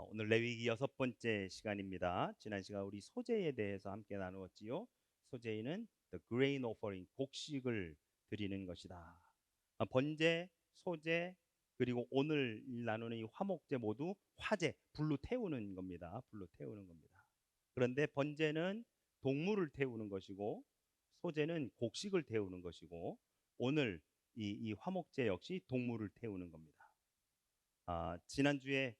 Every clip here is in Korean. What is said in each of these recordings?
오늘 레위기 6번째 시간입니다. 지난 시간 우리 소제에 대해서 함께 나누었지요. 소제는 the grain offering, 곡식을 드리는 것이다. 번제, 소제, 그리고 오늘 나누는 이 화목제 모두 화제, 불로 태우는 겁니다. 불로 태우는 겁니다. 그런데 번제는 동물을 태우는 것이고, 소제는 곡식을 태우는 것이고, 오늘 이 화목제 역시 동물을 태우는 겁니다. 지난주에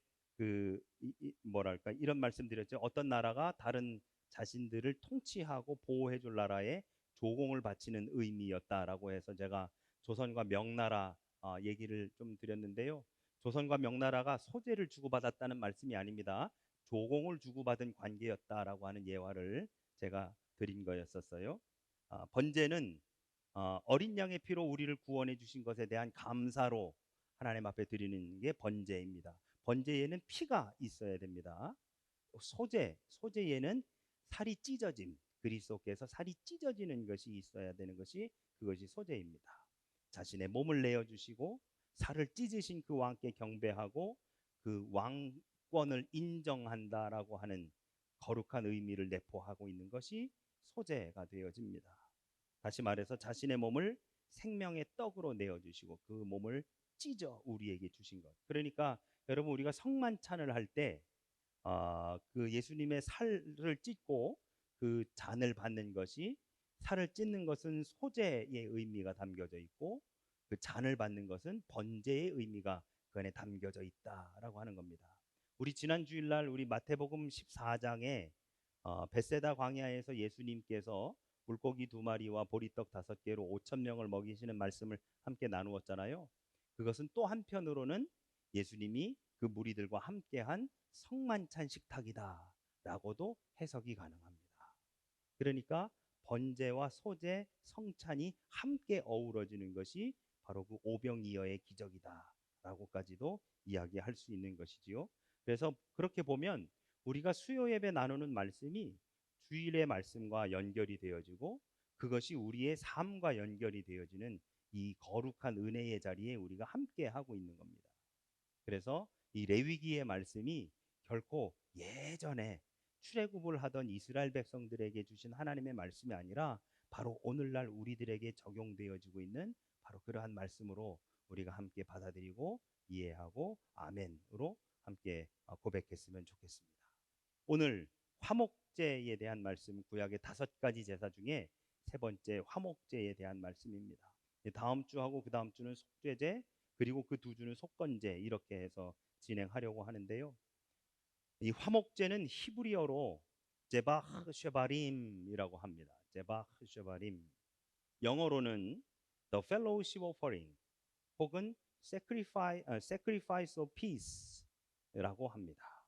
뭐랄까 이런 말씀드렸죠. 어떤 나라가 다른 자신들을 통치하고 보호해 줄 나라에 조공을 바치는 의미였다라고 해서 제가 조선과 명나라 얘기를 좀 드렸는데요. 조선과 명나라가 소재를 주고받았다는 말씀이 아닙니다. 조공을 주고받은 관계였다라고 하는 예화를 제가 드린 거였었어요. 번제는 어린 양의 피로 우리를 구원해 주신 것에 대한 감사로 하나님 앞에 드리는 게 번제입니다. 번제에는 피가 있어야 됩니다. 소제에는 살이 찢어짐, 그리스도께서 살이 찢어지는 것이 있어야 되는 것이 그것이 소제입니다. 자신의 몸을 내어주시고 살을 찢으신 그 왕께 경배하고 그 왕권을 인정한다라고 하는 거룩한 의미를 내포하고 있는 것이 소제가 되어집니다. 다시 말해서 자신의 몸을 생명의 떡으로 내어주시고 그 몸을 찢어 우리에게 주신 것. 그러니까 여러분, 우리가 성만찬을 할 때 그 예수님의 살을 찢고 그 잔을 받는 것이, 살을 찢는 것은 소제의 의미가 담겨져 있고 그 잔을 받는 것은 번제의 의미가 그 안에 담겨져 있다라고 하는 겁니다. 우리 지난 주일날 우리 마태복음 14장에 벳세다 광야에서 예수님께서 물고기 2마리와 보리떡 5개로 5천 명을 먹이시는 말씀을 함께 나누었잖아요. 그것은 또 한편으로는 예수님이 그 무리들과 함께한 성만찬 식탁이다라고도 해석이 가능합니다. 그러니까 번제와 소제, 성찬이 함께 어우러지는 것이 바로 그 오병이어의 기적이다라고까지도 이야기할 수 있는 것이지요. 그래서 그렇게 보면 우리가 수요 예배 나누는 말씀이 주일의 말씀과 연결이 되어지고 그것이 우리의 삶과 연결이 되어지는 이 거룩한 은혜의 자리에 우리가 함께 하고 있는 겁니다. 그래서 이 레위기의 말씀이 결코 예전에 출애굽을 하던 이스라엘 백성들에게 주신 하나님의 말씀이 아니라 바로 오늘날 우리들에게 적용되어지고 있는 바로 그러한 말씀으로 우리가 함께 받아들이고 이해하고 아멘으로 함께 고백했으면 좋겠습니다. 오늘 화목제에 대한 말씀, 구약의 5가지 제사 중에 3번째 화목제에 대한 말씀입니다. 다음 주하고 그 다음 주는 속죄제, 그리고 그 2주는 속건제, 이렇게 해서 진행하려고 하는데요. 이 화목제는 히브리어로 제바흐 쉐바림이라고 합니다. 제바흐 쉐바림. 영어로는 The Fellowship Offering 혹은 Sacrifice of Peace라고 합니다.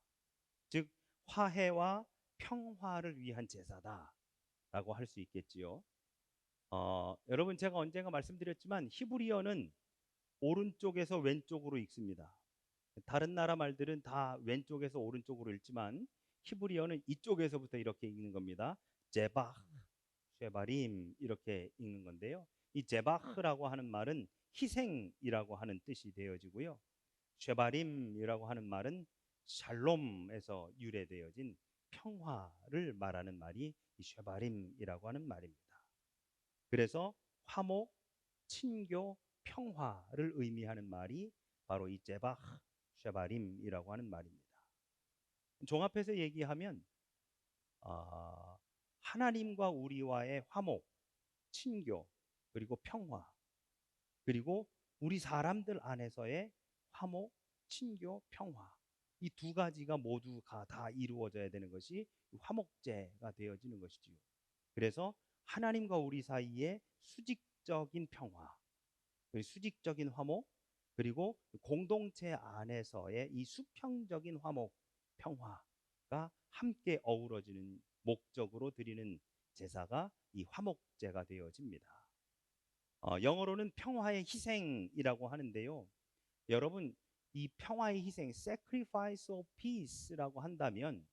즉 화해와 평화를 위한 제사다라고 할 수 있겠지요. 여러분, 제가 언젠가 말씀드렸지만 히브리어는 오른쪽에서 왼쪽으로 읽습니다. 다른 나라 말들은 다 왼쪽에서 오른쪽으로 읽지만 히브리어는 이쪽에서부터 이렇게 읽는 겁니다. 제바흐, 쉐바림, 이렇게 읽는 건데요. 이 제바흐라고 하는 말은 희생이라고 하는 뜻이 되어지고요. 쉐바림이라고 하는 말은 샬롬에서 유래되어진 평화를 말하는 말이 이 쉐바림이라고 하는 말입니다. 그래서 화목, 친교, 평화를 의미하는 말이 바로 이 제바흐, 쉐바림이라고 하는 말입니다. 종합해서 얘기하면 하나님과 우리와의 화목, 친교, 그리고 평화, 그리고 우리 사람들 안에서의 화목, 친교, 평화, 이 2가지가 모두가 다 이루어져야 되는 것이 화목제가 되어지는 것이지요. 그래서 하나님과 우리 사이에 수직적인 평화, 수직적인 화목, 그리고 공동체 안에서의 이 수평적인 화목, 평화가 함께 어우러지는 목적으로 드리는 제사가 이 화목제가 되어집니다. 영어로는 평화의 희생이라고 하는데요. 여러분, 이 평화의 희생, sacrifice of peace라고 한다면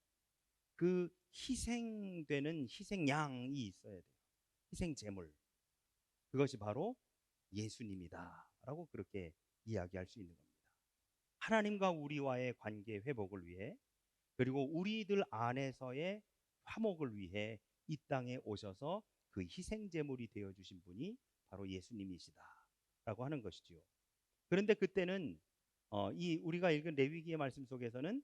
그 희생되는 희생양이 있어야 돼요. 희생 제물. 그것이 바로 예수님이다라고 그렇게 이야기할 수 있는 겁니다. 하나님과 우리와의 관계 회복을 위해, 그리고 우리들 안에서의 화목을 위해 이 땅에 오셔서 그 희생 제물이 되어 주신 분이 바로 예수님이시다라고 하는 것이지요. 그런데 그때는 이 우리가 읽은 레위기의 말씀 속에서는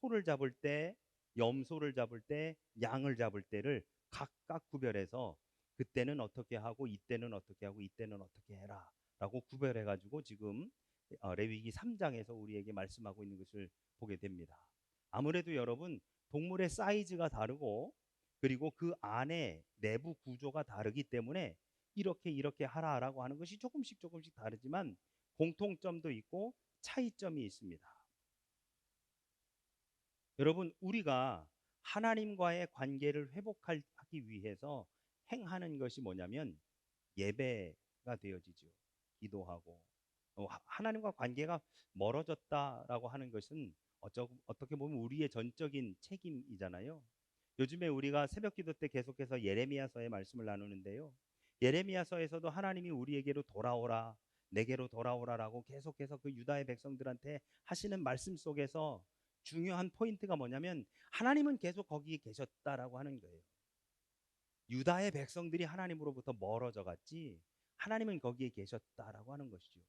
소를 잡을 때, 염소를 잡을 때, 양을 잡을 때를 각각 구별해서 그때는 어떻게 하고 이때는 어떻게 하고 이때는 어떻게 해라라고 구별해 가지고 지금 레위기 3장에서 우리에게 말씀하고 있는 것을 보게 됩니다. 아무래도 여러분, 동물의 사이즈가 다르고 그리고 그 안에 내부 구조가 다르기 때문에 이렇게 하라라고 하는 것이 조금씩 다르지만 공통점도 있고 차이점이 있습니다. 여러분, 우리가 하나님과의 관계를 회복하기 위해서 행하는 것이 뭐냐면 예배가 되어지죠. 기도하고 하나님과 관계가 멀어졌다라고 하는 것은 어떻게 보면 우리의 전적인 책임이잖아요. 요즘에 우리가 새벽 기도 때 계속해서 예레미야서의 말씀을 나누는데요. 예레미야서에서도 하나님이 우리에게로 돌아오라, 내게로 돌아오라라고 계속해서 그 유다의 백성들한테 하시는 말씀 속에서 중요한 포인트가 뭐냐면 하나님은 계속 거기에 계셨다라고 하는 거예요. 유다의 백성들이 하나님으로부터 멀어져 갔지 하나님은 거기에 계셨다라고 하는 것이죠.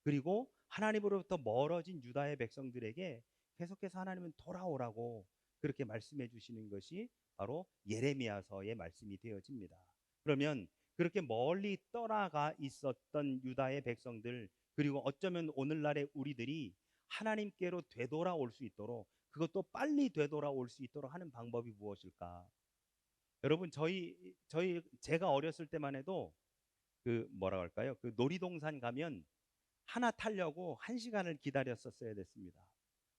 그리고 하나님으로부터 멀어진 유다의 백성들에게 계속해서 하나님은 돌아오라고 그렇게 말씀해 주시는 것이 바로 예레미야서의 말씀이 되어집니다. 그러면 그렇게 멀리 떠나가 있었던 유다의 백성들, 그리고 어쩌면 오늘날의 우리들이 하나님께로 되돌아올 수 있도록, 그것도 빨리 되돌아올 수 있도록 하는 방법이 무엇일까? 여러분, 제가 어렸을 때만 해도 그 뭐라 할까요? 그 놀이동산 가면 하나 타려고 1시간을 기다렸었어야 됐습니다.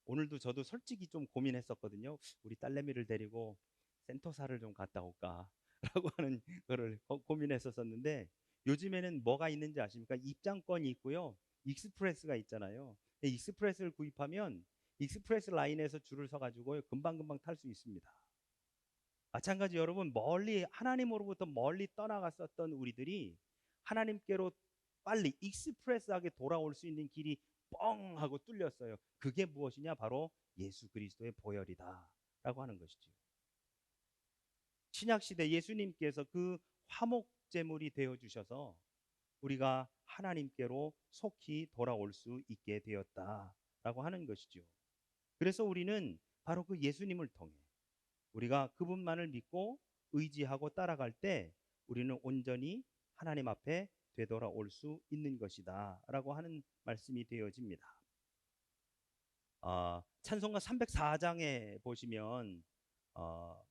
오늘도 저도 솔직히 좀 고민했었거든요. 우리 딸내미를 데리고 센토사를 좀 갔다 올까? 라고 하는 거를 고민했었었는데 요즘에는 뭐가 있는지 아십니까? 입장권이 있고요. 익스프레스가 있잖아요. 익스프레스를 구입하면 익스프레스 라인에서 줄을 서가지고 금방금방 탈 수 있습니다. 마찬가지 여러분, 하나님으로부터 멀리 떠나갔었던 우리들이 하나님께로 빨리 익스프레스하게 돌아올 수 있는 길이 뻥 하고 뚫렸어요. 그게 무엇이냐? 바로 예수 그리스도의 보혈이다라고 하는 것이죠. 신약 시대 예수님께서 그 화목 제물이 되어 주셔서 우리가 하나님께로 속히 돌아올 수 있게 되었다라고 하는 것이죠. 그래서 우리는 바로 그 예수님을 통해 우리가 그분만을 믿고 의지하고 따라갈 때 우리는 온전히 하나님 앞에 되돌아올 수 있는 것이다라고 하는 말씀이 되어집니다. 찬송가 304장에 보시면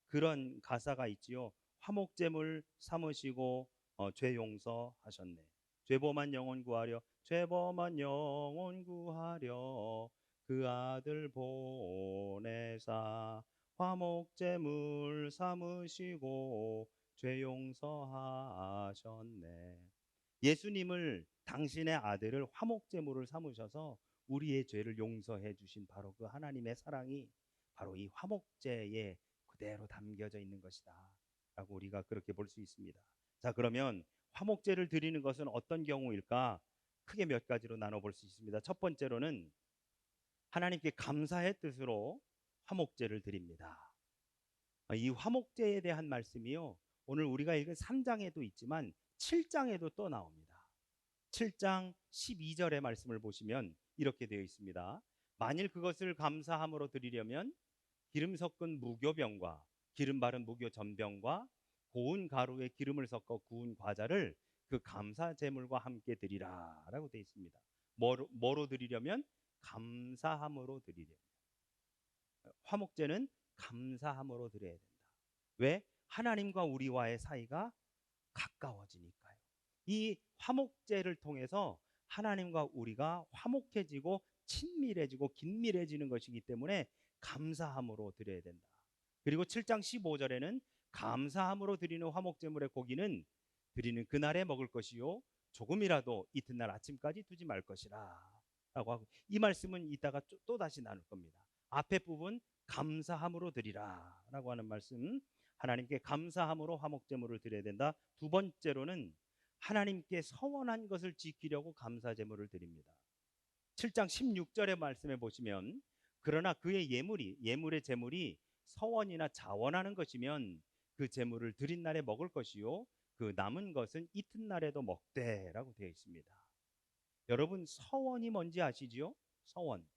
그런 가사가 있지요. 화목제물 삼으시고 죄 용서하셨네. 죄범한 영혼 구하려, 죄범한 영혼 구하려 그 아들 보내사 화목제물 삼으시고 죄 용서하셨네. 예수님을, 당신의 아들을 화목제물을 삼으셔서 우리의 죄를 용서해 주신 바로 그 하나님의 사랑이 바로 이 화목제에 그대로 담겨져 있는 것이다 라고 우리가 그렇게 볼 수 있습니다. 자, 그러면 화목제를 드리는 것은 어떤 경우일까? 크게 몇 가지로 나눠볼 수 있습니다. 첫 번째로는 하나님께 감사의 뜻으로 화목제를 드립니다. 이 화목제에 대한 말씀이요, 오늘 우리가 읽은 3장에도 있지만 7장에도 또 나옵니다. 7장 12절의 말씀을 보시면 이렇게 되어 있습니다. 만일 그것을 감사함으로 드리려면 기름 섞은 무교병과 기름 바른 무교 전병과 고운 가루에 기름을 섞어 구운 과자를 그 감사 제물과 함께 드리라 라고 되어 있습니다. 뭐로 드리려면? 감사함으로 드리려면. 화목제는 감사함으로 드려야 된다. 왜? 하나님과 우리와의 사이가 가까워지니까요. 이 화목제를 통해서 하나님과 우리가 화목해지고 친밀해지고 긴밀해지는 것이기 때문에 감사함으로 드려야 된다. 그리고 7장 15절에는 감사함으로 드리는 화목제물의 고기는 드리는 그날에 먹을 것이요 조금이라도 이튿날 아침까지 두지 말 것이라 라고 하고, 이 말씀은 이따가 또 다시 나눌 겁니다. 앞에 부분 감사함으로 드리라 라고 하는 말씀, 하나님께 감사함으로 화목제물을 드려야 된다. 두 번째로는 하나님께 서원한 것을 지키려고 감사제물을 드립니다. 7장 16절의 말씀에 보시면 그러나 그의 예물의 제물이 서원이나 자원하는 것이면 그 제물을 드린 날에 먹을 것이요 그 남은 것은 이튿날에도 먹되라고 되어 있습니다. 여러분 서원이 뭔지 아시지요? 서원.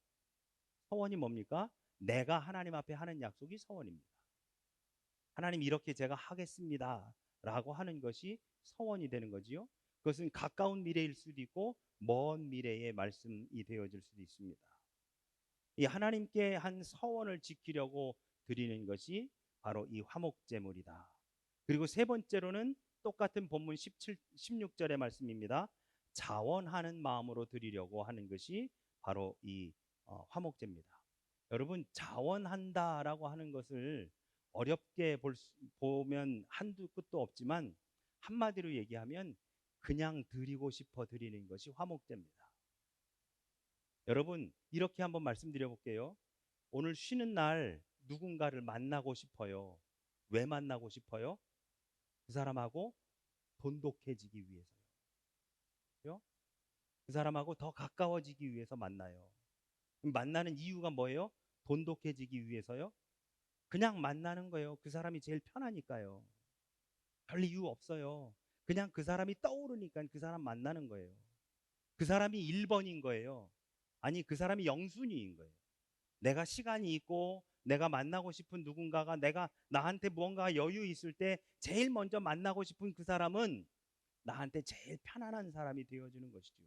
서원이 뭡니까? 내가 하나님 앞에 하는 약속이 서원입니다. 하나님 이렇게 제가 하겠습니다 라고 하는 것이 서원이 되는 거지요. 그것은 가까운 미래일 수도 있고 먼 미래의 말씀이 되어질 수도 있습니다. 이 하나님께 한 서원을 지키려고 드리는 것이 바로 이 화목제물이다. 그리고 세 번째로는 똑같은 본문 16절의 말씀입니다. 자원하는 마음으로 드리려고 하는 것이 바로 이 화목제입니다. 여러분 자원한다라고 하는 것을 어렵게 보면 한두 끝도 없지만 한마디로 얘기하면 그냥 드리고 싶어 드리는 것이 화목제입니다. 여러분 이렇게 한번 말씀드려 볼게요. 오늘 쉬는 날 누군가를 만나고 싶어요. 왜 만나고 싶어요? 그 사람하고 돈독해지기 위해서요. 그 사람하고 더 가까워지기 위해서 만나요. 만나는 이유가 뭐예요? 돈독해지기 위해서요. 그냥 만나는 거예요. 그 사람이 제일 편하니까요. 별 이유 없어요. 그냥 그 사람이 떠오르니까 그 사람 만나는 거예요. 그 사람이 1번인 거예요. 아니 그 사람이 영순위인 거예요. 내가 시간이 있고 내가 만나고 싶은 누군가가 내가 나한테 무언가 여유 있을 때 제일 먼저 만나고 싶은 그 사람은 나한테 제일 편안한 사람이 되어주는 것이죠.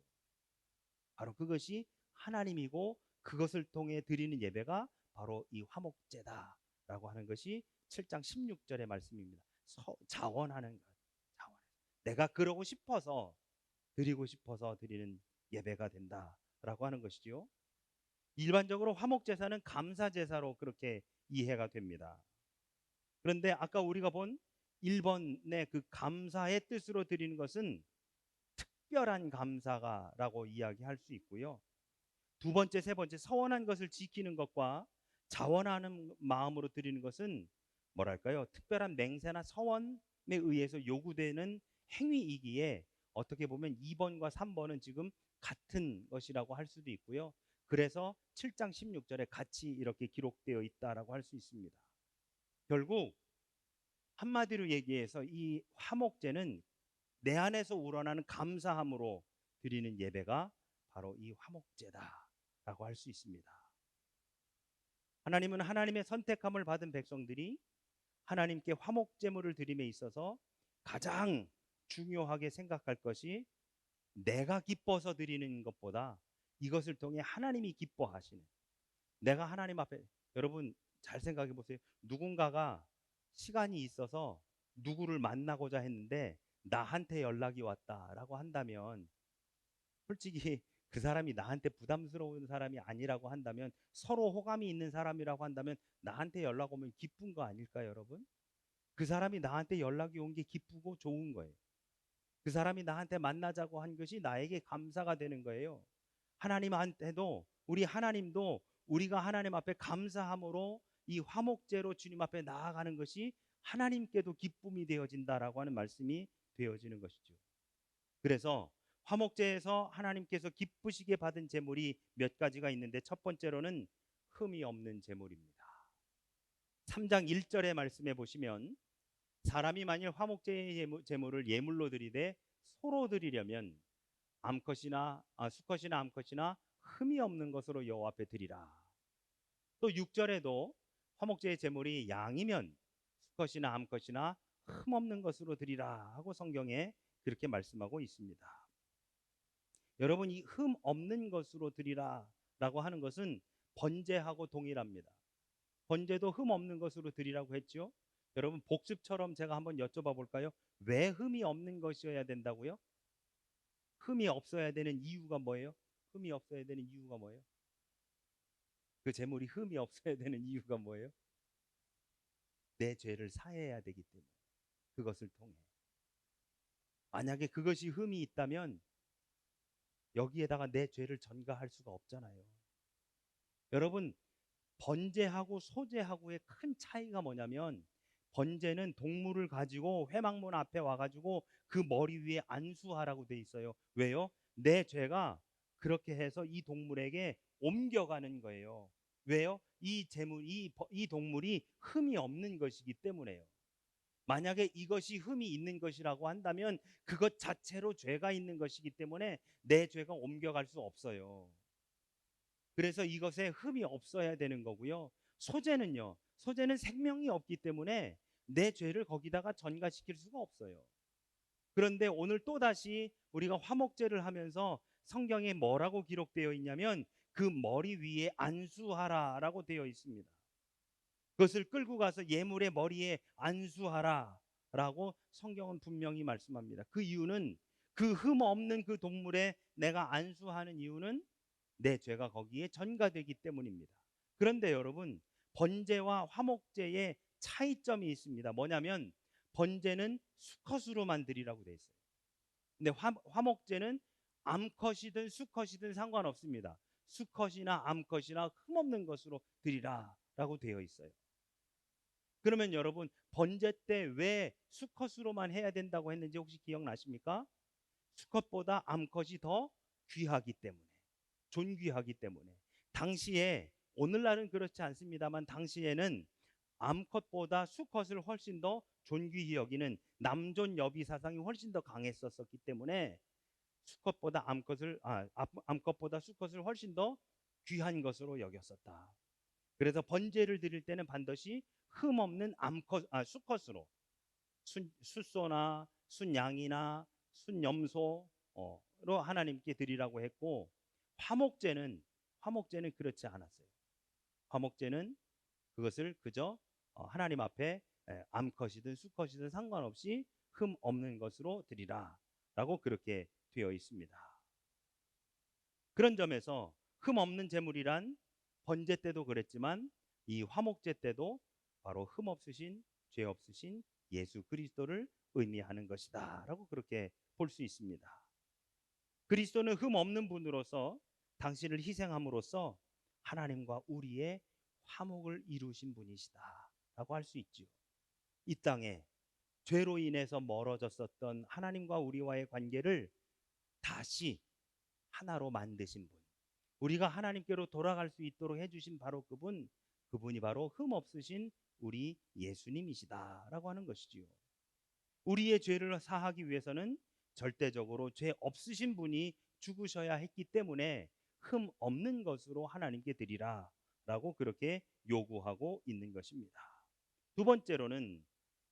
바로 그것이 하나님이고 그것을 통해 드리는 예배가 바로 이 화목제다라고 하는 것이 7장 16절의 말씀입니다. 자원하는 것. 내가 그러고 싶어서 드리고 싶어서 드리는 예배가 된다라고 하는 것이죠. 일반적으로 화목제사는 감사제사로 그렇게 이해가 됩니다. 그런데 아까 우리가 본 1번의 그 감사의 뜻으로 드리는 것은 특별한 감사가라고 이야기할 수 있고요. 두 번째, 세 번째 서원한 것을 지키는 것과 자원하는 마음으로 드리는 것은 뭐랄까요? 특별한 맹세나 서원에 의해서 요구되는 행위이기에 어떻게 보면 2번과 3번은 지금 같은 것이라고 할 수도 있고요. 그래서 7장 16절에 같이 이렇게 기록되어 있다라고 할 수 있습니다. 결국 한마디로 얘기해서 이 화목제는 내 안에서 우러나는 감사함으로 드리는 예배가 바로 이 화목제다라고 할 수 있습니다. 하나님은 하나님의 선택함을 받은 백성들이 하나님께 화목제물을 드림에 있어서 가장 중요하게 생각할 것이 내가 기뻐서 드리는 것보다 이것을 통해 하나님이 기뻐하시는, 내가 하나님 앞에, 여러분 잘 생각해 보세요. 누군가가 시간이 있어서 누구를 만나고자 했는데 나한테 연락이 왔다라고 한다면 솔직히 그 사람이 나한테 부담스러운 사람이 아니라고 한다면, 서로 호감이 있는 사람이라고 한다면 나한테 연락 오면 기쁜 거 아닐까요, 여러분? 그 사람이 나한테 연락이 온 게 기쁘고 좋은 거예요. 그 사람이 나한테 만나자고 한 것이 나에게 감사가 되는 거예요. 하나님한테도, 우리 하나님도 우리가 하나님 앞에 감사함으로 이 화목제로 주님 앞에 나아가는 것이 하나님께도 기쁨이 되어진다라고 하는 말씀이 되어지는 것이죠. 그래서 화목제에서 하나님께서 기쁘시게 받은 제물이 몇 가지가 있는데, 첫 번째로는 흠이 없는 제물입니다. 3장 1절의 말씀에 보시면 사람이 만일 화목제의 제물을 예물로 드리되 소로 드리려면 수컷이나 암컷이나 흠이 없는 것으로 여호와 앞에 드리라. 또 6절에도 화목제의 제물이 양이면 수컷이나 암컷이나 흠 없는 것으로 드리라 하고 성경에 그렇게 말씀하고 있습니다. 여러분 이 흠 없는 것으로 드리라라고 하는 것은 번제하고 동일합니다. 번제도 흠 없는 것으로 드리라고 했죠. 여러분 복습처럼 제가 한번 여쭤봐 볼까요? 왜 흠이 없는 것이어야 된다고요? 흠이 없어야 되는 이유가 뭐예요? 흠이 없어야 되는 이유가 뭐예요? 그 제물이 흠이 없어야 되는 이유가 뭐예요? 내 죄를 사해야 되기 때문에. 그것을 통해 만약에 그것이 흠이 있다면 여기에다가 내 죄를 전가할 수가 없잖아요. 여러분 번제하고 소제하고의 큰 차이가 뭐냐면, 번제는 동물을 가지고 회막문 앞에 와가지고 그 머리 위에 안수하라고 돼 있어요. 왜요? 내 죄가 그렇게 해서 이 동물에게 옮겨가는 거예요. 왜요? 이 동물이 흠이 없는 것이기 때문에요. 만약에 이것이 흠이 있는 것이라고 한다면 그것 자체로 죄가 있는 것이기 때문에 내 죄가 옮겨갈 수 없어요. 그래서 이것에 흠이 없어야 되는 거고요. 소재는요. 소재는 생명이 없기 때문에 내 죄를 거기다가 전가시킬 수가 없어요. 그런데 오늘 또다시 우리가 화목제를 하면서 성경에 뭐라고 기록되어 있냐면 그 머리 위에 안수하라라고 되어 있습니다. 그것을 끌고 가서 예물의 머리에 안수하라라고 성경은 분명히 말씀합니다. 그 이유는 그 흠 없는 그 동물에 내가 안수하는 이유는 내 죄가 거기에 전가되기 때문입니다. 그런데 여러분, 번제와 화목제의 차이점이 있습니다. 뭐냐면 번제는 수컷으로만 드리라고 돼 있어요. 근데 화목제는 암컷이든 수컷이든 상관없습니다. 수컷이나 암컷이나 흠없는 것으로 드리라라고 되어 있어요. 그러면 여러분, 번제 때 왜 수컷으로만 해야 된다고 했는지 혹시 기억나십니까? 수컷보다 암컷이 더 귀하기 때문에, 존귀하기 때문에. 당시에, 오늘날은 그렇지 않습니다만 당시에는 암컷보다 수컷을 훨씬 더 존귀히 여기는 남존여비 사상이 훨씬 더 강했었기 때문에 수컷보다 암컷보다 수컷을 훨씬 더 귀한 것으로 여겼었다. 그래서 번제를 드릴 때는 반드시 흠 없는 수컷으로, 숫소나 순양이나 순염소로 하나님께 드리라고 했고, 화목제는 그렇지 않았어요. 화목제는 그것을 그저 하나님 앞에 암컷이든 수컷이든 상관없이 흠 없는 것으로 드리라라고 그렇게 되어 있습니다. 그런 점에서 흠 없는 제물이란 번제 때도 그랬지만 이 화목제 때도 바로 흠 없으신, 죄 없으신 예수 그리스도를 의미하는 것이다라고 그렇게 볼 수 있습니다. 그리스도는 흠 없는 분으로서 당신을 희생함으로써 하나님과 우리의 화목을 이루신 분이시다라고 할 수 있지요. 이 땅에 죄로 인해서 멀어졌었던 하나님과 우리와의 관계를 다시 하나로 만드신 분, 우리가 하나님께로 돌아갈 수 있도록 해주신 바로 그분이 바로 흠 없으신 우리 예수님이시다라고 하는 것이지요. 우리의 죄를 사하기 위해서는 절대적으로 죄 없으신 분이 죽으셔야 했기 때문에 흠 없는 것으로 하나님께 드리라라고 그렇게 요구하고 있는 것입니다. 두 번째로는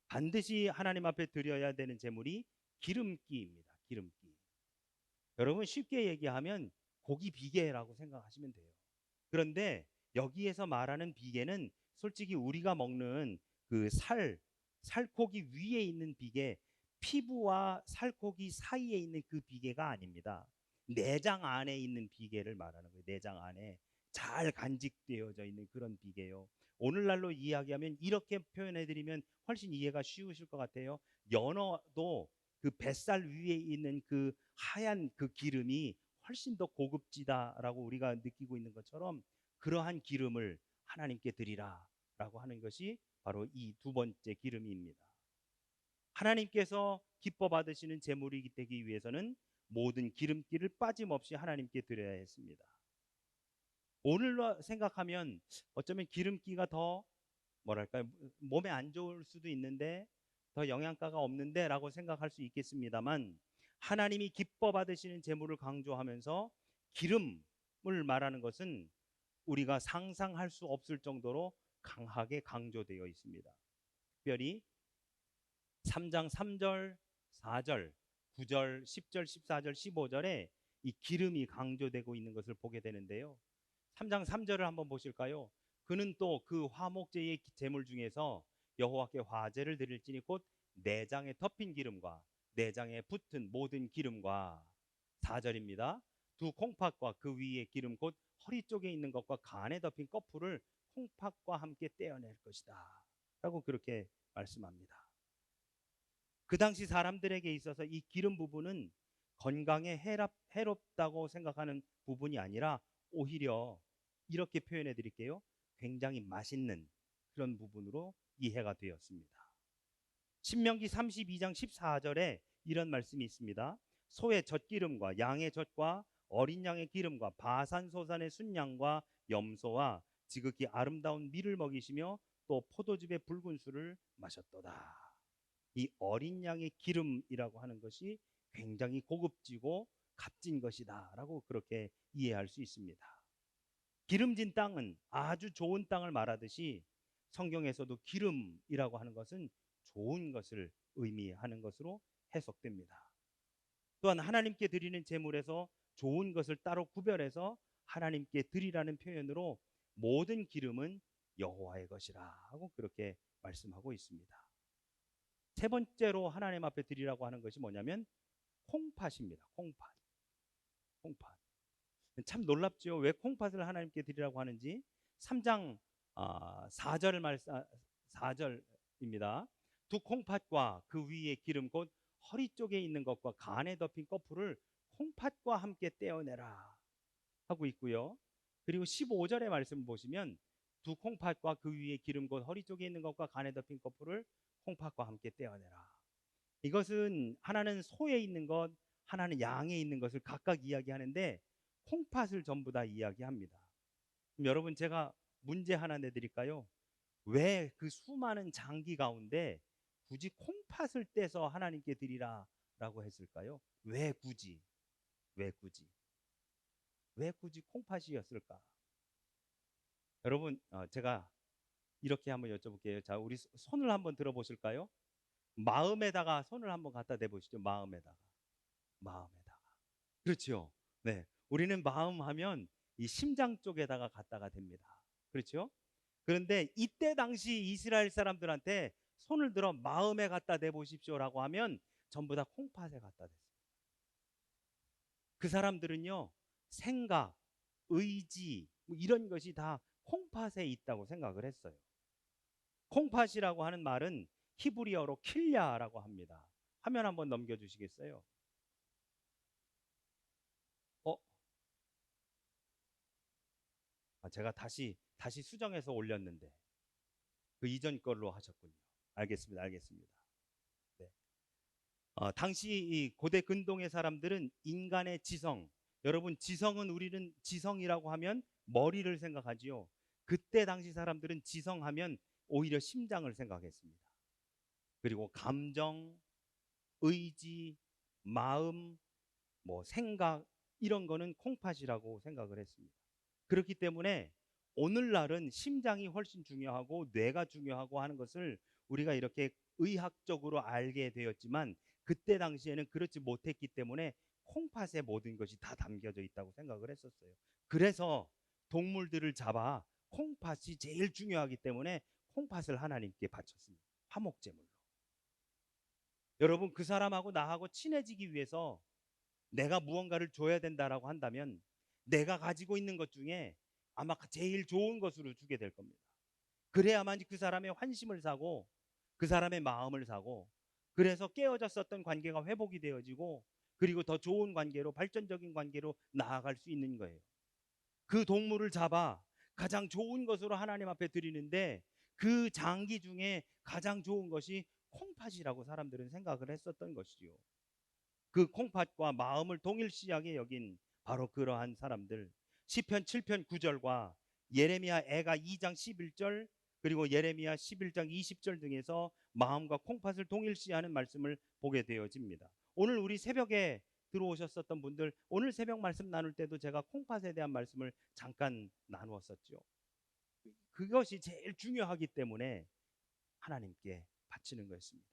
반드시 하나님 앞에 드려야 되는 제물이 기름기입니다. 기름기. 여러분, 쉽게 얘기하면 고기 비계라고 생각하시면 돼요. 그런데 여기에서 말하는 비계는 솔직히 우리가 먹는 그 살코기 위에 있는 비계, 피부와 살코기 사이에 있는 그 비계가 아닙니다. 내장 안에 있는 비계를 말하는 거예요. 내장 안에 잘 간직되어져 있는 그런 비계요. 오늘날로 이야기하면 이렇게 표현해드리면 훨씬 이해가 쉬우실 것 같아요. 연어도 그 뱃살 위에 있는 그 하얀 그 기름이 훨씬 더 고급지다라고 우리가 느끼고 있는 것처럼 그러한 기름을 하나님께 드리라라고 하는 것이 바로 이 두 번째 기름입니다. 하나님께서 기뻐 받으시는 제물이 되기 위해서는 모든 기름기를 빠짐없이 하나님께 드려야 했습니다. 오늘로 생각하면 어쩌면 기름기가 더 뭐랄까요, 몸에 안 좋을 수도 있는데 더 영양가가 없는데 라고 생각할 수 있겠습니다만, 하나님이 기뻐 받으시는 제물을 강조하면서 기름을 말하는 것은 우리가 상상할 수 없을 정도로 강하게 강조되어 있습니다. 특별히 3장 3절, 4절, 9절, 10절, 14절, 15절에 이 기름이 강조되고 있는 것을 보게 되는데요. 3장 3절을 한번 보실까요? 그는 또 그 화목제의 제물 중에서 여호와께 화제를 드릴지니 곧 내장에 덮인 기름과 내장에 붙은 모든 기름과, 4절입니다. 두 콩팥과 그 위에 기름 곧 허리 쪽에 있는 것과 간에 덮인 꺼풀을 콩팥과 함께 떼어낼 것이다 라고 그렇게 말씀합니다. 그 당시 사람들에게 있어서 이 기름 부분은 건강에 해롭다고 생각하는 부분이 아니라 오히려 이렇게 표현해 드릴게요. 굉장히 맛있는 그런 부분으로 이해가 되었습니다. 신명기 32장 14절에 이런 말씀이 있습니다. 소의 젖기름과 양의 젖과 어린 양의 기름과 바산소산의 순양과 염소와 지극히 아름다운 밀을 먹이시며 또 포도즙의 붉은 술을 마셨도다. 이 어린 양의 기름이라고 하는 것이 굉장히 고급지고 값진 것이다라고 그렇게 이해할 수 있습니다. 기름진 땅은 아주 좋은 땅을 말하듯이 성경에서도 기름이라고 하는 것은 좋은 것을 의미하는 것으로 해석됩니다. 또한 하나님께 드리는 제물에서 좋은 것을 따로 구별해서 하나님께 드리라는 표현으로 모든 기름은 여호와의 것이라 하고 그렇게 말씀하고 있습니다. 세 번째로 하나님 앞에 드리라고 하는 것이 뭐냐면 콩팥입니다. 콩팥. 콩팥. 참 놀랍죠. 왜 콩팥을 하나님께 드리라고 하는지 3장 4절입니다. 두 콩팥과 그 위에 기름 곧 허리 쪽에 있는 것과 간에 덮인 거풀을 콩팥과 함께 떼어내라 하고 있고요. 그리고 15절의 말씀 보시면 두 콩팥과 그 위에 기름 곧 허리 쪽에 있는 것과 간에 덮인 거풀을 콩팥과 함께 떼어내라. 이것은 하나는 소에 있는 것, 하나는 양에 있는 것을 각각 이야기하는데 콩팥을 전부 다 이야기합니다. 그럼 여러분 제가 문제 하나 내드릴까요? 왜 그 수많은 장기 가운데 굳이 콩팥을 떼서 하나님께 드리라라고 했을까요? 왜 굳이? 왜 굳이? 왜 굳이 콩팥이었을까? 여러분 제가 이렇게 한번 여쭤볼게요. 자, 우리 손을 한번 들어보실까요? 마음에다가 손을 한번 갖다 대보시죠. 마음에다가. 그렇죠. 네. 우리는 마음 하면 이 심장 쪽에다가 갖다가 댑니다. 그렇죠? 그런데 이때 당시 이스라엘 사람들한테 손을 들어 마음에 갖다 대보십시오라고 하면 전부 다 콩팥에 갖다 댔어요. 그 사람들은요, 생각, 의지 뭐 이런 것이 다 콩팥에 있다고 생각을 했어요. 콩팥이라고 하는 말은 히브리어로 킬야라고 합니다. 화면 한번 넘겨주시겠어요? 제가 다시 수정해서 올렸는데 그 이전 걸로 하셨군요. 알겠습니다. 네. 당시 이 고대 근동의 사람들은 인간의 지성, 여러분 지성은 우리는 지성이라고 하면 머리를 생각하지요. 그때 당시 사람들은 지성하면 오히려 심장을 생각했습니다. 그리고 감정, 의지, 마음, 뭐 생각 이런 거는 콩팥이라고 생각을 했습니다. 그렇기 때문에 오늘날은 심장이 훨씬 중요하고 뇌가 중요하고 하는 것을 우리가 이렇게 의학적으로 알게 되었지만 그때 당시에는 그렇지 못했기 때문에 콩팥에 모든 것이 다 담겨져 있다고 생각을 했었어요. 그래서 동물들을 잡아 콩팥이 제일 중요하기 때문에 콩팥을 하나님께 바쳤습니다. 화목제물로. 여러분 그 사람하고 나하고 친해지기 위해서 내가 무언가를 줘야 된다라고 한다면 내가 가지고 있는 것 중에 아마 제일 좋은 것으로 주게 될 겁니다. 그래야만 그 사람의 환심을 사고 그 사람의 마음을 사고 그래서 깨어졌었던 관계가 회복이 되어지고 그리고 더 좋은 관계로 발전적인 관계로 나아갈 수 있는 거예요. 그 동물을 잡아 가장 좋은 것으로 하나님 앞에 드리는데 그 장기 중에 가장 좋은 것이 콩팥이라고 사람들은 생각을 했었던 것이지요. 그 콩팥과 마음을 동일시하게 여긴 바로 그러한 사람들. 시편 7편 9절과 예레미야 애가 2장 11절 그리고 예레미야 11장 20절 등에서 마음과 콩팥을 동일시하는 말씀을 보게 되어집니다. 오늘 우리 새벽에 들어오셨었던 분들 오늘 새벽 말씀 나눌 때도 제가 콩팥에 대한 말씀을 잠깐 나누었었죠. 그것이 제일 중요하기 때문에 하나님께 바치는 것입니다.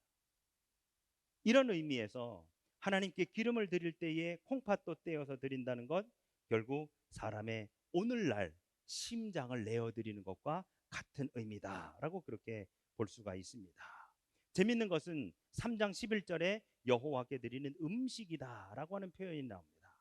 이런 의미에서 하나님께 기름을 드릴 때에 콩팥도 떼어서 드린다는 것 결국 사람의 오늘날 심장을 내어드리는 것과 같은 의미다라고 그렇게 볼 수가 있습니다. 재밌는 것은 3장 11절에 여호와께 드리는 음식이다라고 하는 표현이 나옵니다.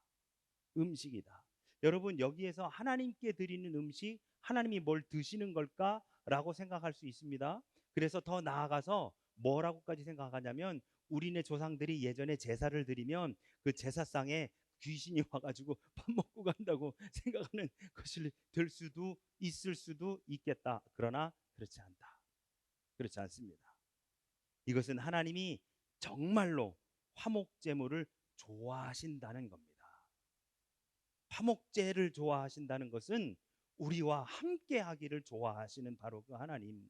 음식이다. 여러분 여기에서 하나님께 드리는 음식 하나님이 뭘 드시는 걸까라고 생각할 수 있습니다. 그래서 더 나아가서 뭐라고까지 생각하냐면 우리네 조상들이 예전에 제사를 드리면 그 제사상에 귀신이 와가지고 밥 먹고 간다고 생각하는 것이 될 수도 있을 수도 있겠다. 그러나 그렇지 않다. 그렇지 않습니다. 이것은 하나님이 정말로 화목제물을 좋아하신다는 겁니다. 화목제를 좋아하신다는 것은 우리와 함께 하기를 좋아하시는 바로 그 하나님,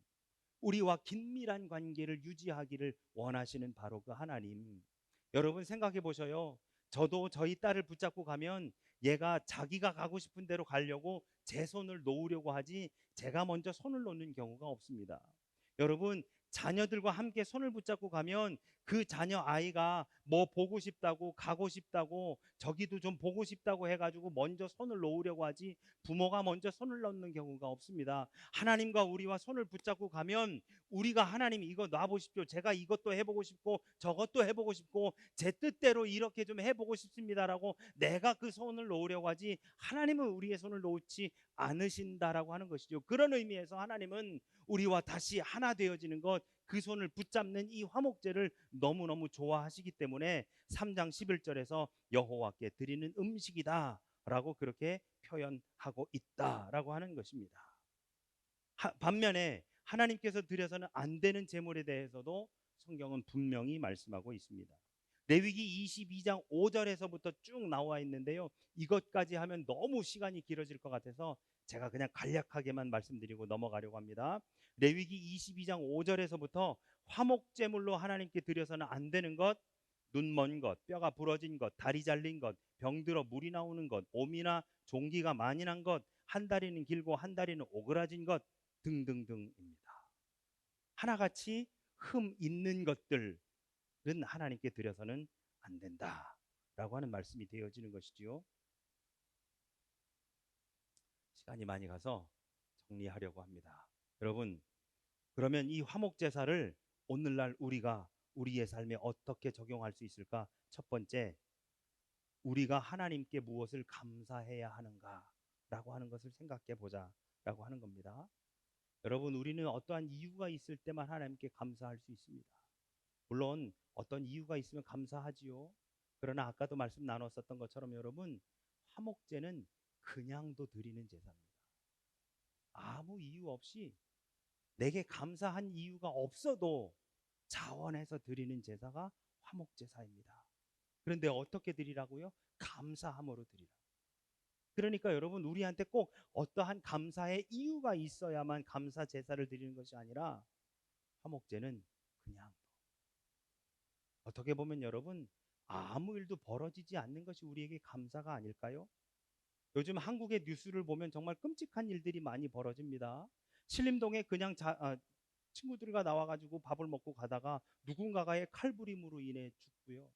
우리와 긴밀한 관계를 유지하기를 원하시는 바로 그 하나님. 여러분 생각해 보셔요. 저도 저희 딸을 붙잡고 가면 얘가 자기가 가고 싶은 대로 가려고 제 손을 놓으려고 하지 제가 먼저 손을 놓는 경우가 없습니다. 여러분, 자녀들과 함께 손을 붙잡고 가면 그 자녀 아이가 뭐 보고 싶다고, 가고 싶다고, 저기도 좀 보고 싶다고 해가지고 먼저 손을 놓으려고 하지 부모가 먼저 손을 놓는 경우가 없습니다. 하나님과 우리와 손을 붙잡고 가면 우리가 하나님 이거 놔보십시오, 제가 이것도 해보고 싶고 저것도 해보고 싶고 제 뜻대로 이렇게 좀 해보고 싶습니다라고 내가 그 손을 놓으려고 하지 하나님은 우리의 손을 놓지 않으신다라고 하는 것이죠. 그런 의미에서 하나님은 우리와 다시 하나 되어지는 것, 그 손을 붙잡는 이 화목제를 너무너무 좋아하시기 때문에 3장 11절에서 여호와께 드리는 음식이다 라고 그렇게 표현하고 있다라고 하는 것입니다. 반면에 하나님께서 드려서는 안 되는 제물에 대해서도 성경은 분명히 말씀하고 있습니다. 레위기 22장 5절에서부터 쭉 나와 있는데요, 이것까지 하면 너무 시간이 길어질 것 같아서 제가 그냥 간략하게만 말씀드리고 넘어가려고 합니다. 레위기 22장 5절에서부터 화목제물로 하나님께 드려서는 안 되는 것, 눈먼 것, 뼈가 부러진 것, 다리 잘린 것, 병들어 물이 나오는 것, 옴이나 종기가 많이 난 것, 한 다리는 길고 한 다리는 오그라진 것 등등등입니다. 하나같이 흠 있는 것들은 하나님께 드려서는 안 된다라고 하는 말씀이 되어지는 것이지요. 시간이 많이 가서 정리하려고 합니다. 여러분, 그러면 이 화목제사를 오늘날 우리가 우리의 삶에 어떻게 적용할 수 있을까? 첫 번째, 우리가 하나님께 무엇을 감사해야 하는가라고 하는 것을 생각해 보자라고 하는 겁니다. 여러분, 우리는 어떠한 이유가 있을 때만 하나님께 감사할 수 있습니다. 물론 어떤 이유가 있으면 감사하지요. 그러나 아까도 말씀 나눴었던 것처럼 여러분, 화목제는 그냥도 드리는 제사입니다. 아무 이유 없이, 내게 감사한 이유가 없어도 자원해서 드리는 제사가 화목제사입니다. 그런데 어떻게 드리라고요? 감사함으로 드리라. 그러니까 여러분, 우리한테 꼭 어떠한 감사의 이유가 있어야만 감사 제사를 드리는 것이 아니라 화목제는 그냥, 어떻게 보면 여러분, 아무 일도 벌어지지 않는 것이 우리에게 감사가 아닐까요? 요즘 한국의 뉴스를 보면 정말 끔찍한 일들이 많이 벌어집니다. 신림동에 그냥 친구들과 나와가지고 밥을 먹고 가다가 누군가의 칼부림으로 인해 죽고요.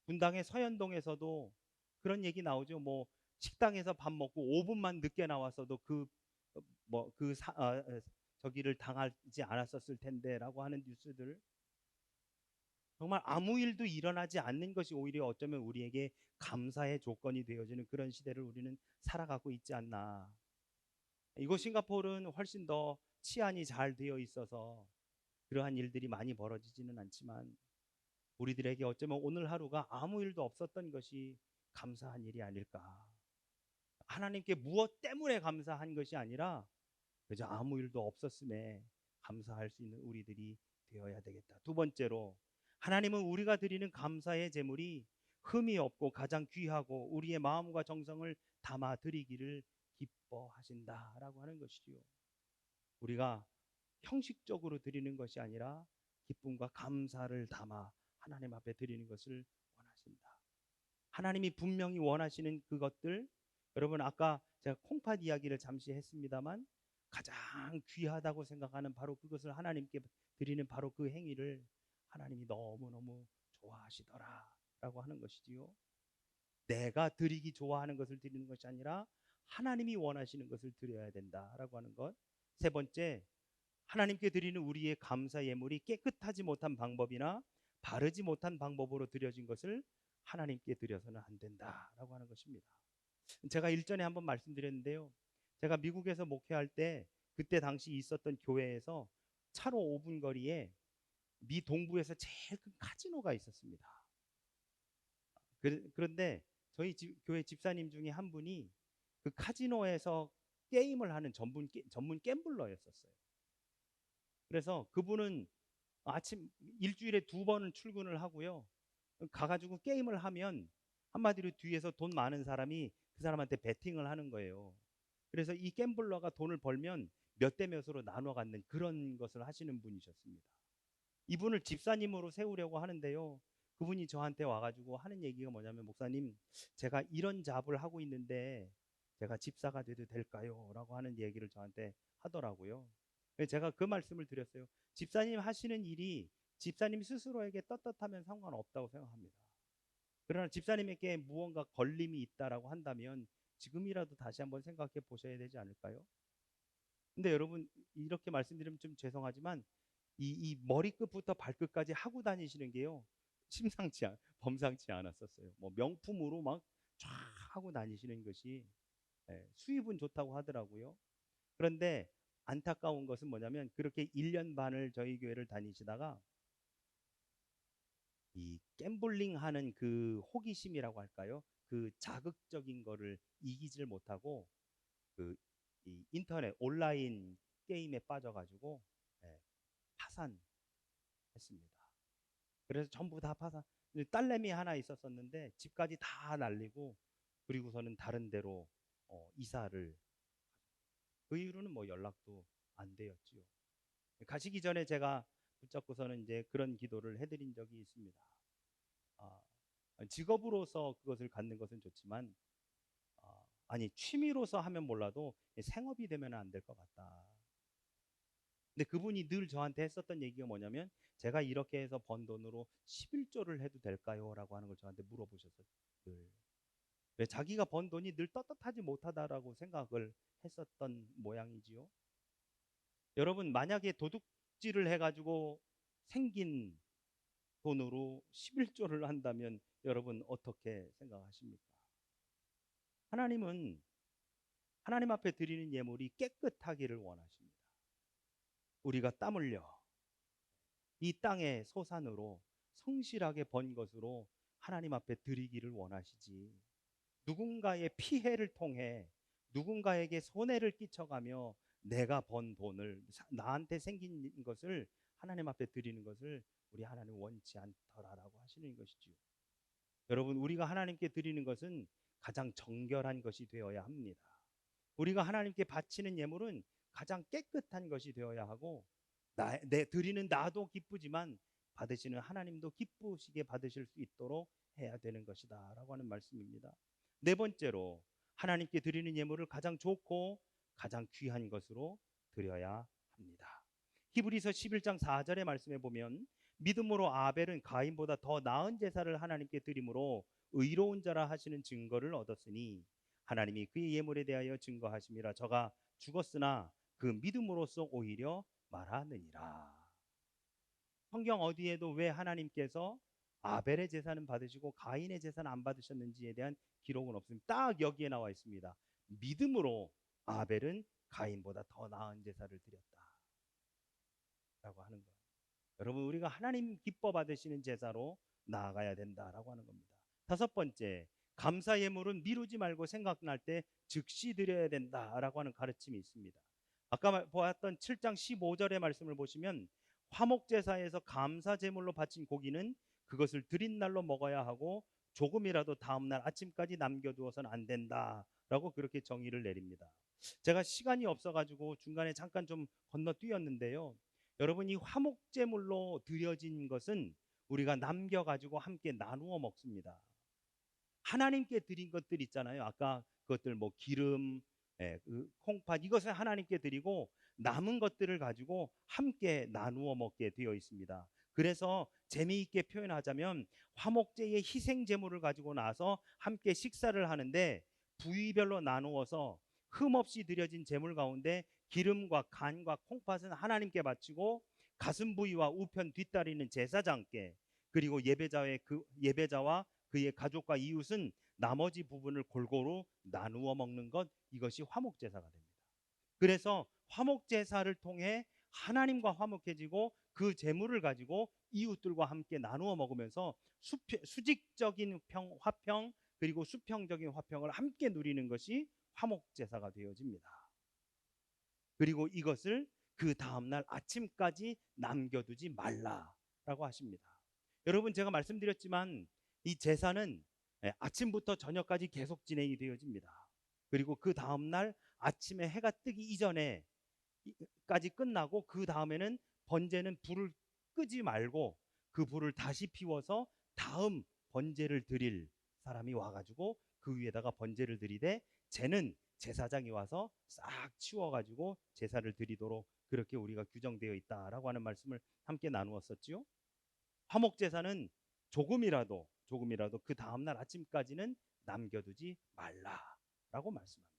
분당의 서현동에서도 그런 얘기 나오죠. 뭐 식당에서 밥 먹고 5분만 늦게 나왔어도 저기를 당하지 않았었을 텐데라고 하는 뉴스들. 정말 아무 일도 일어나지 않는 것이 오히려 어쩌면 우리에게 감사의 조건이 되어지는 그런 시대를 우리는 살아가고 있지 않나. 이곳 싱가포르는 훨씬 더 치안이 잘 되어 있어서 그러한 일들이 많이 벌어지지는 않지만 우리들에게 어쩌면 오늘 하루가 아무 일도 없었던 것이 감사한 일이 아닐까. 하나님께 무엇 때문에 감사한 것이 아니라 그저 아무 일도 없었음에 감사할 수 있는 우리들이 되어야 되겠다. 두 번째로, 하나님은 우리가 드리는 감사의 제물이 흠이 없고 가장 귀하고 우리의 마음과 정성을 담아 드리기를 기뻐하신다라고 하는 것이지요. 우리가 형식적으로 드리는 것이 아니라 기쁨과 감사를 담아 하나님 앞에 드리는 것을 원하신다. 하나님이 분명히 원하시는 그것들, 여러분 아까 제가 콩팥 이야기를 잠시 했습니다만 가장 귀하다고 생각하는 바로 그것을 하나님께 드리는 바로 그 행위를 하나님이 너무너무 좋아하시더라라고 하는 것이지요. 내가 드리기 좋아하는 것을 드리는 것이 아니라 하나님이 원하시는 것을 드려야 된다라고 하는 것. 세 번째, 하나님께 드리는 우리의 감사 예물이 깨끗하지 못한 방법이나 바르지 못한 방법으로 드려진 것을 하나님께 드려서는 안 된다라고 하는 것입니다. 제가 일전에 한번 말씀드렸는데요, 제가 미국에서 목회할 때 그때 당시 있었던 교회에서 차로 5분 거리에 미 동부에서 제일 큰 카지노가 있었습니다. 그런데 저희 교회 집사님 중에 한 분이 그 카지노에서 게임을 하는 전문 갬블러였었어요. 그래서 그분은 아침 일주일에 2번은 출근을 하고요, 가가지고 게임을 하면 한마디로 뒤에서 돈 많은 사람이 그 사람한테 베팅을 하는 거예요. 그래서 이 갬블러가 돈을 벌면 몇 대 몇으로 나눠 갖는 그런 것을 하시는 분이셨습니다. 이분을 집사님으로 세우려고 하는데요. 그분이 저한테 와가지고 하는 얘기가 뭐냐면, 목사님, 제가 이런 잡을 하고 있는데 제가 집사가 돼도 될까요? 라고 하는 얘기를 저한테 하더라고요. 그래서 제가 그 말씀을 드렸어요. 집사님 하시는 일이 집사님 스스로에게 떳떳하면 상관없다고 생각합니다. 그러나 집사님에게 무언가 걸림이 있다라고 한다면 지금이라도 다시 한번 생각해 보셔야 되지 않을까요? 근데 여러분, 이렇게 말씀드리면 좀 죄송하지만 이 머리끝부터 발끝까지 하고 다니시는 게요, 범상치 않았었어요. 뭐 명품으로 막 쫙 하고 다니시는 것이, 수입은 좋다고 하더라고요. 그런데 안타까운 것은 뭐냐면, 그렇게 1년 반을 저희 교회를 다니시다가 이 갬블링 하는 그 호기심이라고 할까요? 그 자극적인 거를 이기질 못하고 그 이 인터넷 온라인 게임에 빠져가지고, 파산했습니다. 그래서 전부 다 파산. 딸내미 하나 있었었는데 집까지 다 날리고, 그리고서는 다른 데로 이사를. 그 이후로는 뭐 연락도 안 되었지요. 가시기 전에 제가 붙잡고서는 이제 그런 기도를 해드린 적이 있습니다. 아, 직업으로서 그것을 갖는 것은 좋지만, 아니 취미로서 하면 몰라도 생업이 되면 안 될 것 같다. 근데 그분이 늘 저한테 했었던 얘기가 뭐냐면, 제가 이렇게 해서 번 돈으로 11조를 해도 될까요? 라고 하는 걸 저한테 물어보셨어요. 늘. 왜 자기가 번 돈이 늘 떳떳하지 못하다라고 생각을 했었던 모양이지요. 여러분, 만약에 도둑질을 해가지고 생긴 돈으로 11조를 한다면 여러분 어떻게 생각하십니까? 하나님은 하나님 앞에 드리는 예물이 깨끗하기를 원하십니다. 우리가 땀 흘려 이 땅의 소산으로 성실하게 번 것으로 하나님 앞에 드리기를 원하시지, 누군가의 피해를 통해 누군가에게 손해를 끼쳐가며 내가 번 돈을, 나한테 생긴 것을 하나님 앞에 드리는 것을 우리 하나님 원치 않더라라고 하시는 것이지요. 여러분, 우리가 하나님께 드리는 것은 가장 정결한 것이 되어야 합니다. 우리가 하나님께 바치는 예물은 가장 깨끗한 것이 되어야 하고, 내 드리는 나도 기쁘지만 받으시는 하나님도 기쁘시게 받으실 수 있도록 해야 되는 것이다 라고 하는 말씀입니다. 네 번째로, 하나님께 드리는 예물을 가장 좋고 가장 귀한 것으로 드려야 합니다. 히브리서 11장 4절의 말씀에 보면, 믿음으로 아벨은 가인보다 더 나은 제사를 하나님께 드림으로 의로운 자라 하시는 증거를 얻었으니 하나님이 그의 예물에 대하여 증거하심이라. 저가 죽었으나 그 믿음으로써 오히려 말하느니라. 성경 어디에도 왜 하나님께서 아벨의 제사는 받으시고 가인의 제사는 안 받으셨는지에 대한 기록은 없습니다. 딱 여기에 나와 있습니다. 믿음으로 아벨은 가인보다 더 나은 제사를 드렸다 라고 하는 것. 여러분, 우리가 하나님 기뻐 받으시는 제사로 나아가야 된다라고 하는 겁니다. 다섯 번째, 감사 예물은 미루지 말고 생각날 때 즉시 드려야 된다라고 하는 가르침이 있습니다. 아까 보았던 7장 15절의 말씀을 보시면, 화목제사에서 감사 제물로 바친 고기는 그것을 드린 날로 먹어야 하고 조금이라도 다음날 아침까지 남겨두어서는 안 된다라고 그렇게 정의를 내립니다. 제가 시간이 없어가지고 중간에 잠깐 좀 건너뛰었는데요. 여러분, 이 화목제물로 드려진 것은 우리가 남겨가지고 함께 나누어 먹습니다. 하나님께 드린 것들 있잖아요. 아까 그것들 뭐 기름, 콩팥, 이것을 하나님께 드리고 남은 것들을 가지고 함께 나누어 먹게 되어 있습니다. 그래서 재미있게 표현하자면, 화목제의 희생 제물을 가지고 나서 함께 식사를 하는데 부위별로 나누어서 흠없이 드려진 제물 가운데 기름과 간과 콩팥은 하나님께 바치고, 가슴 부위와 우편 뒷다리는 제사장께, 그리고 예배자와 그의 가족과 이웃은 나머지 부분을 골고루 나누어 먹는 것, 이것이 화목제사가 됩니다. 그래서 화목제사를 통해 하나님과 화목해지고 그 제물을 가지고 이웃들과 함께 나누어 먹으면서 수직적인 화평, 그리고 수평적인 화평을 함께 누리는 것이 화목제사가 되어집니다. 그리고 이것을 그 다음날 아침까지 남겨두지 말라라고 하십니다. 여러분, 제가 말씀드렸지만 이 제사는 아침부터 저녁까지 계속 진행이 되어집니다. 그리고 그 다음날 아침에 해가 뜨기 이전에 까지 끝나고, 그 다음에는 번제는 불을 끄지 말고 그 불을 다시 피워서 다음 번제를 드릴 사람이 와가지고 그 위에다가 번제를 드리되, 쟤는 제사장이 와서 싹 치워가지고 제사를 드리도록 그렇게 우리가 규정되어 있다라고 하는 말씀을 함께 나누었었지요. 화목제사는 조금이라도 그 다음날 아침까지는 남겨두지 말라라고 말씀합니다.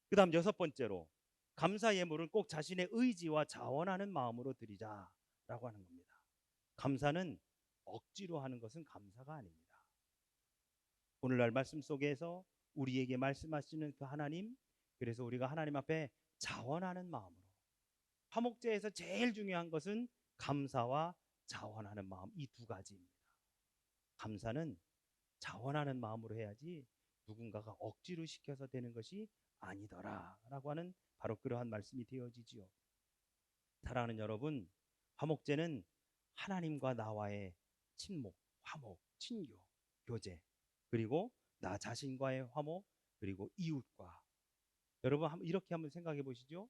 그 다음 6번째로, 감사 예물은 꼭 자신의 의지와 자원하는 마음으로 드리자라고 하는 겁니다. 감사는 억지로 하는 것은 감사가 아닙니다. 오늘날 말씀 속에서 우리에게 말씀하시는 그 하나님, 그래서 우리가 하나님 앞에 자원하는 마음으로, 화목제에서 제일 중요한 것은 감사와 자원하는 마음, 이 두 가지입니다. 감사는 자원하는 마음으로 해야지 누군가가 억지로 시켜서 되는 것이 아니더라라고 하는 바로 그러한 말씀이 되어지지요. 사랑하는 여러분, 화목제는 하나님과 나와의 친목, 화목, 친교, 교제, 그리고 나 자신과의 화목, 그리고 이웃과. 여러분 이렇게 한번 생각해 보시죠.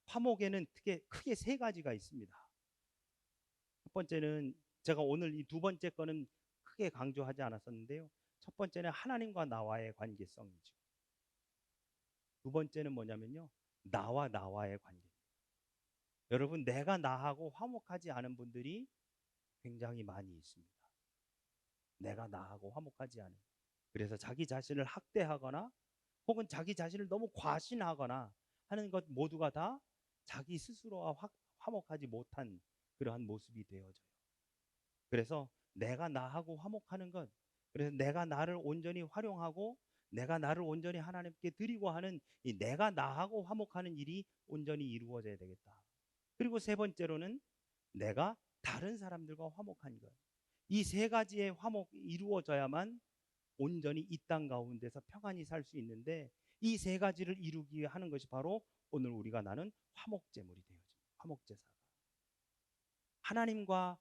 화목에는 크게 세 가지가 있습니다. 첫 번째는, 제가 오늘 이 두 번째 거는 크게 강조하지 않았었는데요. 첫 번째는 하나님과 나와의 관계성이죠. 두 번째는 뭐냐면요, 나와의 관계. 여러분, 내가 나하고 화목하지 않은 분들이 굉장히 많이 있습니다. 내가 나하고 화목하지 않은. 그래서 자기 자신을 학대하거나 혹은 자기 자신을 너무 과신하거나 하는 것 모두가 다 자기 스스로와 화목하지 못한 그러한 모습이 되어져요. 그래서 내가 나하고 화목하는 것, 그래서 내가 나를 온전히 활용하고 내가 나를 온전히 하나님께 드리고 하는 이 내가 나하고 화목하는 일이 온전히 이루어져야 되겠다. 그리고 세 번째로는 내가 다른 사람들과 화목한 것. 이 세 가지의 화목이 이루어져야만 온전히 이 땅 가운데서 평안히 살 수 있는데, 이 세 가지를 이루기 위해 하는 것이 바로 오늘 우리가 나눈 화목제물이 되어집니다. 화목제사가 하나님과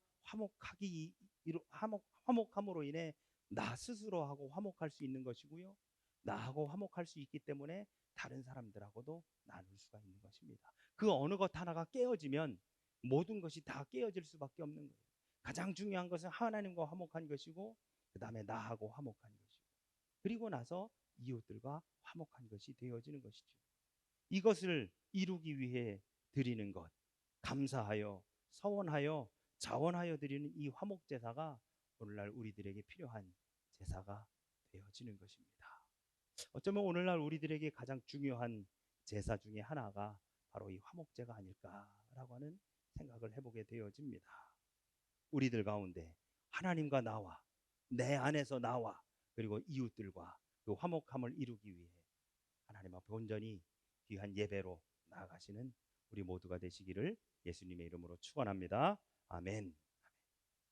화목함으로 인해 나 스스로하고 화목할 수 있는 것이고요, 나하고 화목할 수 있기 때문에 다른 사람들하고도 나눌 수가 있는 것입니다. 그 어느 것 하나가 깨어지면 모든 것이 다 깨어질 수밖에 없는 거예요. 가장 중요한 것은 하나님과 화목한 것이고, 그 다음에 나하고 화목한 것이고, 그리고 나서 이웃들과 화목한 것이 되어지는 것이죠. 이것을 이루기 위해 드리는 것, 감사하여 서원하여 자원하여 드리는 이 화목제사가 오늘날 우리들에게 필요한 제사가 되어지는 것입니다. 어쩌면 오늘날 우리들에게 가장 중요한 제사 중에 하나가 바로 이 화목제가 아닐까라고 하는 생각을 해보게 되어집니다. 우리들 가운데 하나님과 나와, 내 안에서 나와, 그리고 이웃들과 그 화목함을 이루기 위해 하나님 앞에 온전히 귀한 예배로 나아가시는 우리 모두가 되시기를 예수님의 이름으로 축원합니다. 아멘.